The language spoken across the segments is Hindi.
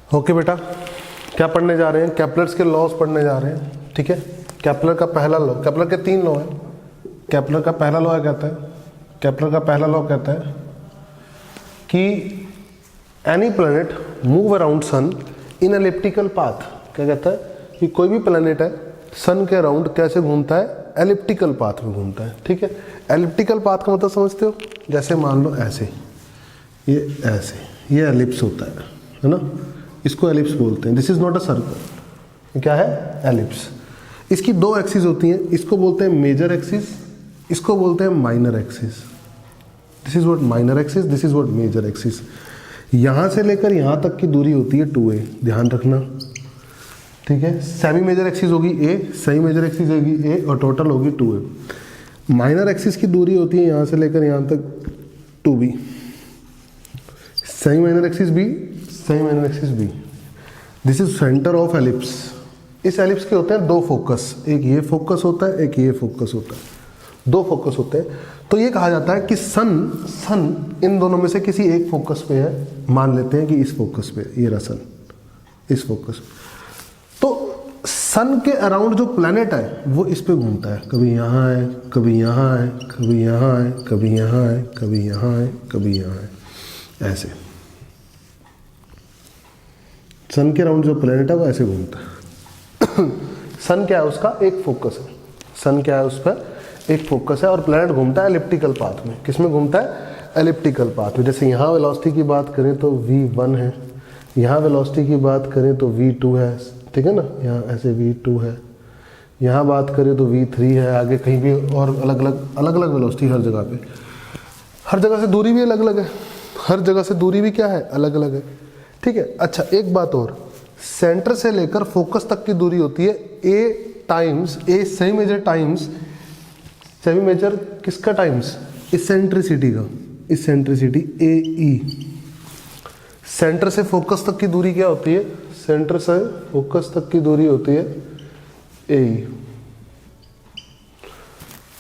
ओके बेटा, क्या पढ़ने जा रहे हैं? केपलर्स के लॉज पढ़ने जा रहे हैं। ठीक है, केपलर का पहला लॉ, केपलर के 3 लॉ है। केपलर का पहला लॉ कहता है, केपलर का पहला लॉ कहता है कि any planet move around sun in elliptical path. क्या कहता है कि कोई भी प्लैनेट है सन के अराउंड कैसे घूमता है? एलिप्टिकल पाथ में घूमता है। ठीक है, एलिप्टिकल पाथ का मतलब समझते हो? जैसे मान लो ऐसे, ये ऐसे, ये एलिप्स होता है ना, इसको एलिप्स बोलते हैं। This is not a circle, क्या है? एलिप्स। इसकी 2 एक्सिस होती हैं, इसको बोलते हैं मेजर एक्सिस, इसको बोलते हैं minor axis. This is what minor axis, this is what major axis. यहां से लेकर यहां तक की दूरी होती है 2a, ध्यान रखना। ठीक है, सेमी मेजर एक्सिस होगी a, सेमी मेजर एक्सिस होगी a और टोटल होगी 2a। माइनर एक्सिस की दूरी होती है यहां से लेकर यहां तक 2b, semi minor axis b, semi minor axis b। This is centre of ellipse. इस एलिप्स के होते हैं 2 फोकस, एक ये फोकस होता है, एक ये फोकस होता है, 2 फोकस होते हैं। तो ये कहा जाता है कि सन इन दोनों में से किसी एक फोकस पे है। मान लेते हैं कि इस फोकस पे, ये रहा सन, इस फोकस। तो सन के अराउंड जो प्लैनेट है वो इस पे घूमता है, कभी यहाँ है, कभी यहाँ है, कभी यहाँ है, कभी यहाँ है, कभी यहाँ है, कभी यहाँ है, ऐसे। सन के अराउंड जो प्लैनेट है वो ऐसे घूमता है। सन क्या है? उसका एक फोकस है। सन क्या है? उस पर एक फोकस है और प्लैनेट घूमता है एलिप्टिकल पाथ में। किस में घूमता है? एलिप्टिकल पाथ में। जैसे यहाँ वेलोसिटी की बात करें तो v1 है, यहाँ वेलोसिटी की बात करें तो v2 है, ठीक है ना, यहाँ ऐसे v2 है, यहाँ बात करें तो v3 है, आगे कहीं भी और अलग अलग वेलोसिटी हर जगह पे। हर जगह से दूरी भी अलग अलग है, हर जगह से दूरी भी क्या है? अलग अलग है। ठीक है, अच्छा एक बात और, सेंटर से लेकर फोकस तक की दूरी होती है a times a semi major times, semi major किसका टाइम्स? इसेंट्रिसिटी का, इसेंट्रिसिटी AE। सेंटर से फोकस तक की दूरी क्या होती है? सेंटर से फोकस तक की दूरी होती है AE।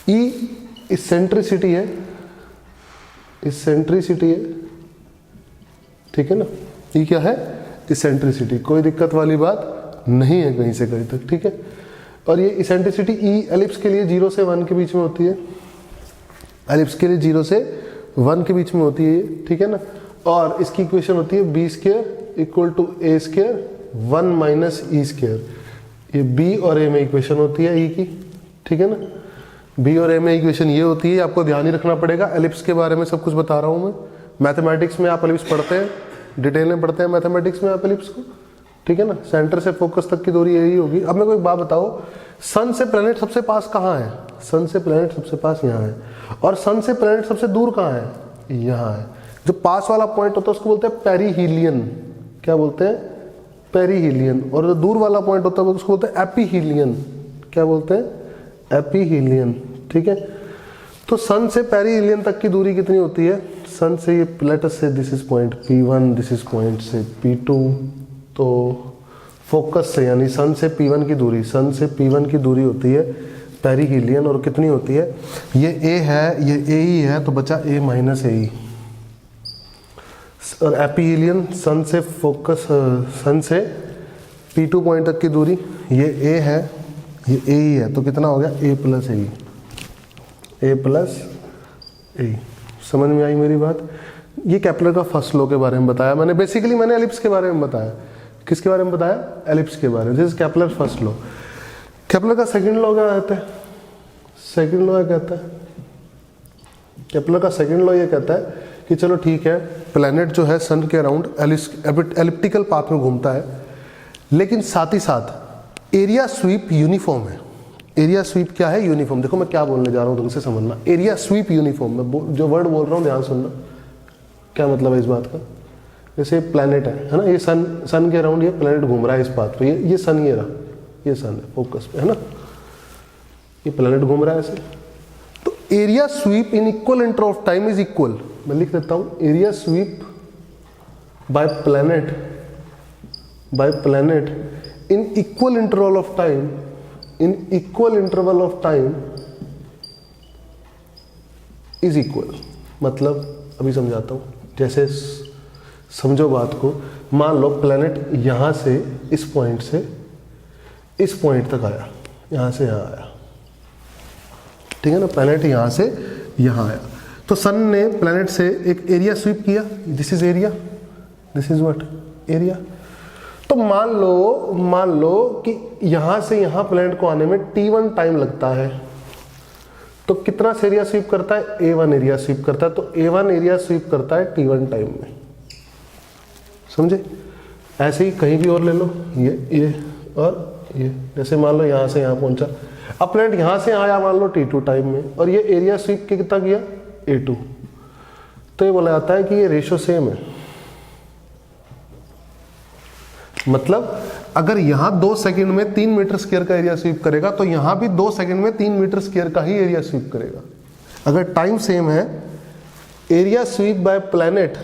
E इसेंट्रिसिटी है, इसेंट्रिसिटी है, ठीक है ना। E क्या है? इसेंट्रिसिटी। कोई दिक्कत वाली बात नहीं है कहीं से कहीं तक, ठीक है। और ये इसेंट्रिसिटी E एलिप्स के लिए 0 से 1 के बीच में होती है, एलिप्स के लिए 0 से 1 के बीच में होती है ये, ठीक है ना। और इसकी इक्वेशन होती है b² = a² 1 - e²। ये b और a में इक्वेशन होती है E की, ठीक है ना। b और a में इक्वेशन ये होती है, आपको ध्यान ही रखना पड़ेगा। एलिप्स के बारे में सब कुछ बता रहा हूँ मैं। मैथमेटिक्स में आप एलिप्स पढ़ते हैं, डिटेल में पढ़ते हैं मैथमेटिक्स में आप एलिप्स को, ठीक है ना। सेंटर से फोकस तक की दूरी यही होगी। अब मेरे को एक बात बताओ, सन से प्लैनेट सबसे पास कहाँ है? सन से प्लैनेट सबसे पास यहाँ है। और सन से प्लैनेट सबसे दूर कहाँ है? यहाँ है। जो पास वाला पॉइंट होता है उसको बोलते हैं पेरीहीलियन। क्या बोलते हैं? पेरीहीलियन। और जो दूर वाला पॉइंट होता है उसको बोलते हैं एपीहीलियन। क्या बोलते हैं? एपीहीलियन, ठीक है। तो सन से पेरीहीलियन तक की दूरी कितनी होती है? सन से, ये लेट अस से this is point P1, this is point से P2। तो फोकस से यानी सन से P1 की दूरी, सन से P1 की दूरी होती है पेरीहीलियन। और कितनी होती है? ये A है, ये AE है, तो बचा A - AE। और एपीहीलियन सन से फोकस, सन से P2 पॉइंट तक की दूरी, ये A है, ये AE है, तो कितना हो गया? A + AE, A + AE। समझ में आई मेरी बात? ये केपलर का फर्स्ट लॉ के बारे में बताया मैंने। बेसिकली मैंने एलिप्स के बारे में बताया। किसके बारे में बताया? एलिप्स के बारे में। This is Kepler first law. Kepler का सेकंड लॉ क्या कहता है? सेकंड लॉ क्या कहता है? केपलर का सेकंड लॉ ये कहता है कि चलो ठीक है, प्लैनेट जो है सन के अराउंड एलिप्टिकल पाथ में घूमता है, लेकिन साथ ही साथ एरिया स्वीप यूनिफॉर्म है। एरिया स्वीप क्या है? यूनिफॉर्म। देखो मैं क्या बोलने जा रहा हूँ तुमसे समझना। एरिया स्वीप यूनिफॉर्म, मैं जो वर्ड बोल रहा हूँ ध्यान सुनना, क्या मतलब है इस बात का। जैसे प्लैनेट है ना, ये सन के अराउंड ये प्लैनेट घूम रहा है इस पाथ पे, ये सन, ये रहा, ये सन है फोकस पे, है ना, ये प्लैनेट घूम रहा है ऐसे। तो area sweep in equal interval of time is equal. मैं लिख देता हूँ, area sweep by planet in equal interval of time, in equal interval of time is equal. मतलब अभी समझाता हूँ, जैसे समझो बात को, मान लो प्लैनेट यहां से इस पॉइंट से इस पॉइंट तक आया, यहां से यहां आया, ठीक है ना, प्लैनेट यहां से यहां आया, तो सन ने प्लैनेट से एक एरिया स्वीप किया, this is area, this is what area. तो मान लो कि यहां से यहां प्लैनेट को आने में t1 टाइम लगता है, तो कितना एरिया स्वीप करता है, a1 एरिया स्वीप करता है, तो a1 एरिया स्वीप करता है t1 टाइम में, समझे। ऐसे ही कहीं भी और ले लो, ये और ये, जैसे मान लो यहां से यहां पहुंचा, अब प्लैनेट यहां से आया मान लो t2 टाइम में, और ये एरिया स्वीप कितना किया a2, तो ये बोला जाता है कि ये रेशो सेम है। मतलब अगर यहां 2 सेकंड में 3 मीटर स्क्वायर का एरिया स्वीप करेगा, तो यहां भी 2 सेकंड में 3 मीटर स्क्वायर का ही एरिया स्वीप करेगा। अगर टाइम सेम है, area sweep by planet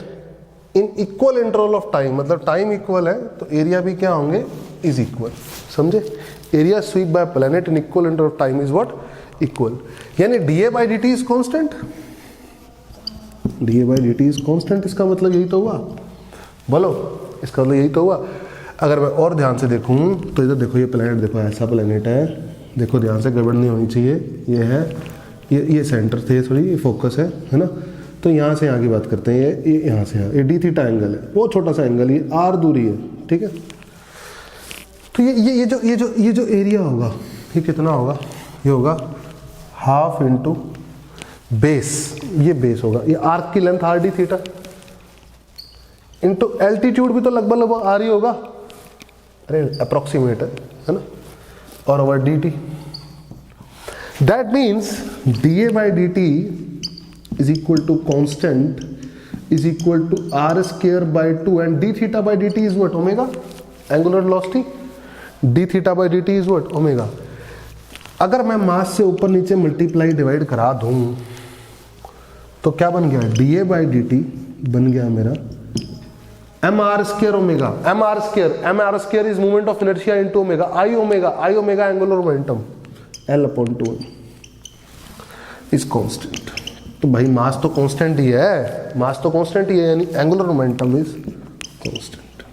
in equal interval of time, मतलब टाइम इक्वल है तो एरिया भी क्या होंगे, इज इक्वल, समझे। Area sweep by planet in equal interval of time is what equal, यानी D A by D T is constant, D A by D T is constant, इसका मतलब यही तो हुआ, बोलो इसका मतलब यही तो हुआ। अगर मैं और ध्यान से देखूं तो इधर देखो, ये प्लैनेट देखो, ऐसा प्लैनेट है, देखो ध्यान से, गड़बड़ नहीं होनी चाहिए, ये है, ये सेंटर थे, थोड़ी ये फोकस है ना। तो यहाँ से यहाँ की बात करते हैं, ये यहाँ से यहाँ, ये डी थीटा एंगल है, वो छोटा सा एंगल, ये आर दूरी है, ठीक है। तो ये जो एरिया होगा, ये कितना होगा, ये होगा हाफ इंटू बेस, ये बेस होगा, ये आर्क की length are d theta into altitude भी तो लगभग आर ही होगा, अरे अप्रोक्सीमेट है ना, और over d t. That means d a by D T is equal to constant is equal to r square by 2 and d theta by D T is what omega, angular velocity, d theta by D T is what omega. अगर मैं मास से ऊपर नीचे मल्टीप्लाई डिवाइड करा दूं तो क्या बन गया, d a by D t बन गया मेरा m r square omega, m r square is movement of inertia into omega, I omega angular momentum, L upon 2 is constant. तो भाई मास तो कांस्टेंट ही है, मास तो कांस्टेंट ही है, यानी angular momentum is constant,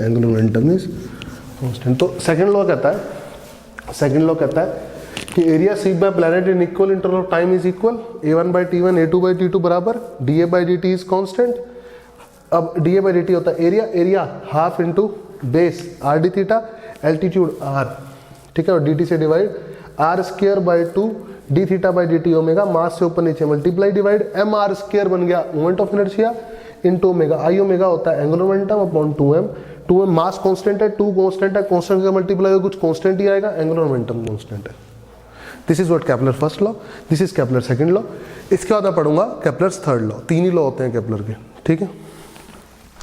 angular momentum is constant. तो सेकंड लॉ कहता है कि area sweep by planet in equal interval of time is equal a1 by t1 a2 by t2 बराबर da by dt is constant. अब da बाई dt होता है area half into base r d theta, altitude r, ठीक है, और dt से divide r square by 2 d theta by dt omega, mass से ऊपर नीचे multiply divide m r square बन गया moment of inertia into omega, I omega होता है angular momentum upon 2m mass constant है, 2 कांस्टेंट है, कांस्टेंट का मल्टीप्लाई हो कुछ कांस्टेंट ही आएगा, एंगुलर मोमेंटम कांस्टेंट है। This is what Kepler first law, this is Kepler second law. इसके बाद मैं पढ़ूंगा केपलर्स थर्ड लॉ, 3 ही लॉ होते हैं केपलर के, ठीक है।